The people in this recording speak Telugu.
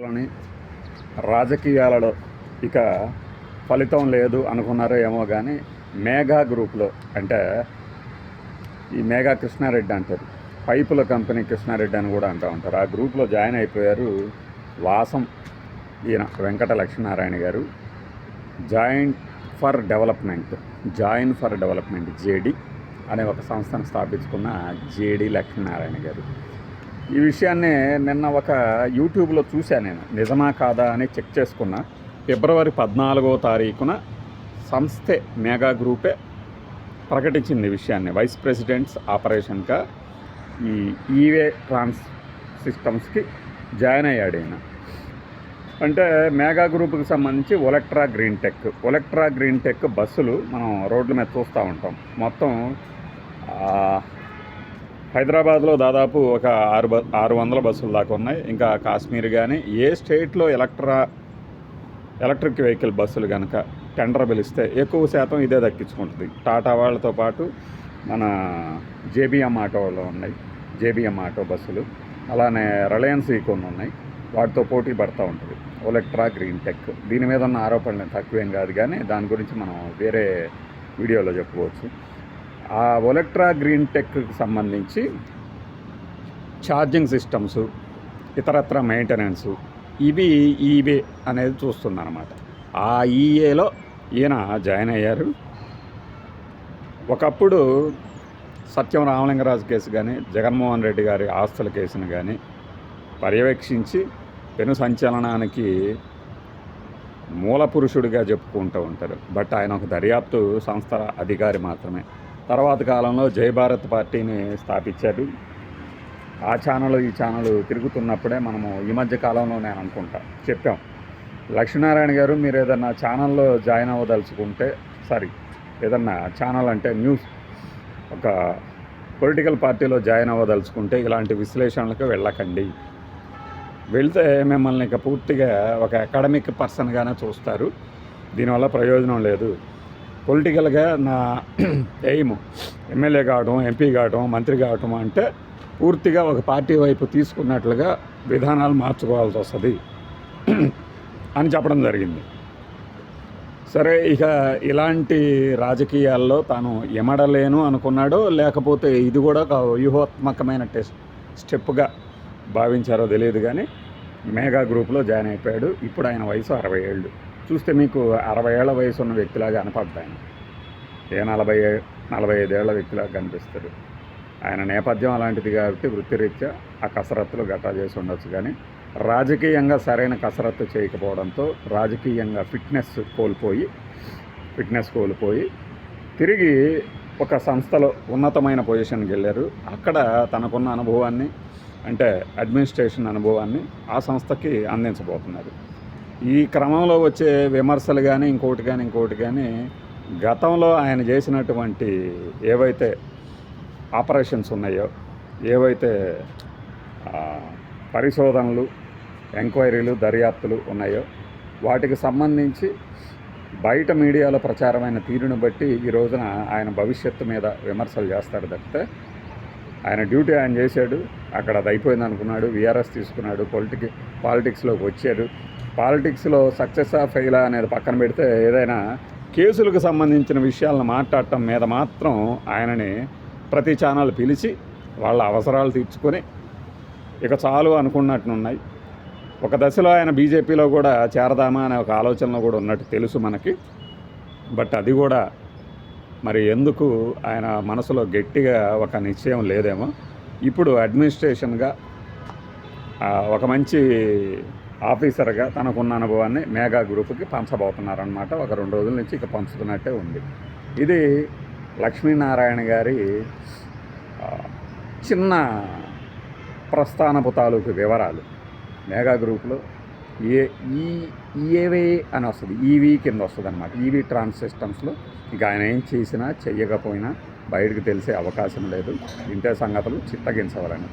అని రాజకీయాలలో ఇక ఫలితం లేదు అనుకున్నారో ఏమో కానీ మేఘా గ్రూప్లో అంటే ఈ మేఘా కృష్ణారెడ్డి అంటారు, పైపుల కంపెనీ కృష్ణారెడ్డి అని కూడా అంటూ ఉంటారు. ఆ గ్రూప్లో జాయిన్ అయిపోయారు వాసం ఈయన వెంకట లక్ష్మీనారాయణ గారు. జాయిన్ ఫర్ డెవలప్మెంట్ జేడి అనే ఒక సంస్థను స్థాపించుకున్న జేడి లక్ష్మీనారాయణ గారు. ఈ విషయాన్ని నిన్న ఒక యూట్యూబ్లో చూశాను నేను, నిజమా కాదా అని చెక్ చేసుకున్నా. ఫిబ్రవరి 14వ తారీఖున సంస్థే మేఘా గ్రూపే ప్రకటించింది విషయాన్ని. వైస్ ప్రెసిడెంట్స్ ఆపరేషన్గా ఈ ఈవే ట్రాన్స్ సిస్టమ్స్కి జాయిన్ అయ్యాడు ఈయన. అంటే మేఘా గ్రూప్కి సంబంధించి ఒలెక్ట్రా గ్రీన్ టెక్ బస్సులు మనం రోడ్ల మీద చూస్తూ ఉంటాం. మొత్తం హైదరాబాద్లో దాదాపు ఒక 600 బస్సులు దాకా ఉన్నాయి. ఇంకా కాశ్మీర్ కానీ ఏ స్టేట్లో ఎలక్ట్రిక్ వెహికల్ బస్సులు కనుక టెండర్ పిలిస్తే ఎక్కువ శాతం ఇదే దక్కించుకుంటుంది. టాటా వాళ్ళతో పాటు మన జేబీఎం ఆటో వాళ్ళు ఉన్నాయి, జేబీఎం ఆటో బస్సులు, అలానే రిలయన్స్ కొన్ని ఉన్నాయి, వాటితో పోటీ పడుతూ ఉంటుంది ఒలెక్ట్రా గ్రీన్ టెక్. దీని మీద ఉన్న ఆరోపణలు తక్కువేం కాదు, కానీ దాని గురించి మనం వేరే వీడియోలో చెప్పుకోవచ్చు. ఆ ఒలెక్ట్రా గ్రీన్ టెక్కి సంబంధించి ఛార్జింగ్ సిస్టమ్స్, ఇతరత్ర మెయింటెనెన్స్ ఇవి ఈవే అనేది చూస్తుందన్నమాట. ఆ ఈఏలో ఈయన జాయిన్ అయ్యారు. ఒకప్పుడు సత్యం రామలింగరాజు కేసు కానీ, జగన్మోహన్ రెడ్డి గారి ఆస్తుల కేసును కానీ పర్యవేక్షించి పెను సంచలనానికి మూల పురుషుడిగా చెప్పుకుంటూ ఉంటారు. బట్ ఆయన ఒక దర్యాప్తు సంస్థ అధికారి మాత్రమే. తర్వాత కాలంలో జై భారత్ పార్టీని స్థాపించారు. ఆ ఛానల్ ఈ ఛానల్ తిరుగుతున్నప్పుడే మనము ఈ మధ్య కాలంలో నేను అనుకుంటా చెప్పాం, లక్ష్మీనారాయణ గారు మీరు ఏదన్నా ఛానల్లో జాయిన్ అవ్వదలుచుకుంటే, ఏదన్నా ఛానల్ అంటే న్యూస్, ఒక పొలిటికల్ పార్టీలో జాయిన్ అవ్వదలుచుకుంటే ఇలాంటి విశ్లేషణలకు వెళ్ళకండి. వెళ్తే మిమ్మల్ని ఇక పూర్తిగా ఒక అకాడమిక్ పర్సన్గానే చూస్తారు, దీనివల్ల ప్రయోజనం లేదు. పొలిటికల్గా నా ఎయిమ్ ఎమ్మెల్యే కావడం, ఎంపీ కావడం, మంత్రి కావటం అంటే పూర్తిగా ఒక పార్టీ వైపు తీసుకున్నట్లుగా విధానాలు మార్చుకోవాల్సి వస్తుంది అని చెప్పడం జరిగింది. సరే, ఇక ఇలాంటి రాజకీయాల్లో తాను ఎమడలేను అనుకున్నాడో లేకపోతే ఇది కూడా ఒక వ్యూహాత్మకమైన స్టెప్గా భావించారో తెలియదు, కానీ మేఘా గ్రూప్లో జాయిన్ అయిపోయాడు. ఇప్పుడు ఆయన వయసు 60 ఏళ్ళు. చూస్తే మీకు 60 ఏళ్ల వయసు ఉన్న వ్యక్తిలాగా కనపడ్డా ఆయన, ఏ 45 ఏళ్ల వ్యక్తిలాగా కనిపిస్తాడు. ఆయన నేపథ్యం అలాంటిది కాబట్టి వృత్తిరీత్యా ఆ కసరత్తులు గట్టా చేసి ఉండొచ్చు, కానీ రాజకీయంగా సరైన కసరత్తు చేయకపోవడంతో రాజకీయంగా ఫిట్నెస్ కోల్పోయి తిరిగి ఒక సంస్థలో ఉన్నతమైన పొజిషన్కి వెళ్ళారు. అక్కడ తనకున్న అనుభవాన్ని, అంటే అడ్మినిస్ట్రేషన్ అనుభవాన్ని ఆ సంస్థకి అందించబోతున్నారు. ఈ క్రమంలో వచ్చే విమర్శలు కానీ ఇంకోటి కానీ గతంలో ఆయన చేసినటువంటి ఏవైతే ఆపరేషన్స్ ఉన్నాయో, ఏవైతే పరిశోధనలు, ఎంక్వైరీలు, దర్యాప్తులు ఉన్నాయో వాటికి సంబంధించి బయట మీడియాలో ప్రచారమైన తీరును బట్టి ఈ రోజున ఆయన భవిష్యత్తు మీద విమర్శలు చేస్తాడు తప్పితే ఆయన డ్యూటీ ఆయన చేశాడు, అక్కడ అది అయిపోయింది అనుకున్నాడు, వీఆర్ఎస్ తీసుకున్నాడు, పాలిటిక్స్లోకి వచ్చాడు. పాలిటిక్స్లో సక్సెస్ ఫెయిలా అనేది పక్కన పెడితే ఏదైనా కేసులకు సంబంధించిన విషయాలను మాట్లాడటం మీద మాత్రం ఆయనని ప్రతి ఛానల్ పిలిచి వాళ్ళ అవసరాలు తీర్చుకొని ఇక చాలు అనుకున్నట్టున్నాయి. ఒక దశలో ఆయన బీజేపీలో కూడా చేరదామా అనే ఒక ఆలోచనలో కూడా ఉన్నట్టు తెలుసు మనకి. బట్ అది కూడా మరి ఎందుకు ఆయన మనసులో గట్టిగా ఒక నిశ్చయం లేదేమో. ఇప్పుడు అడ్మినిస్ట్రేషన్గా ఒక మంచి ఆఫీసర్గా తనకున్న అనుభవాన్ని మేఘా గ్రూప్కి పంచబోతున్నారనమాట. ఒక 2 రోజుల నుంచి ఇక పంచుతున్నట్టే ఉంది. ఇది లక్ష్మీనారాయణ గారి చిన్న ప్రస్థానపు తాలూకు వివరాలు. మేఘా గ్రూప్లో ఈఏవే అని వస్తుంది, ఈవీ కింద వస్తుంది అనమాట. ఈవీ ట్రాన్స్ సిస్టమ్స్లో ఇక ఆయన ఏం చేసినా చెయ్యకపోయినా బయటకు తెలిసే అవకాశం లేదు. ఇంటే సంగతులు చిత్తగించవాలని.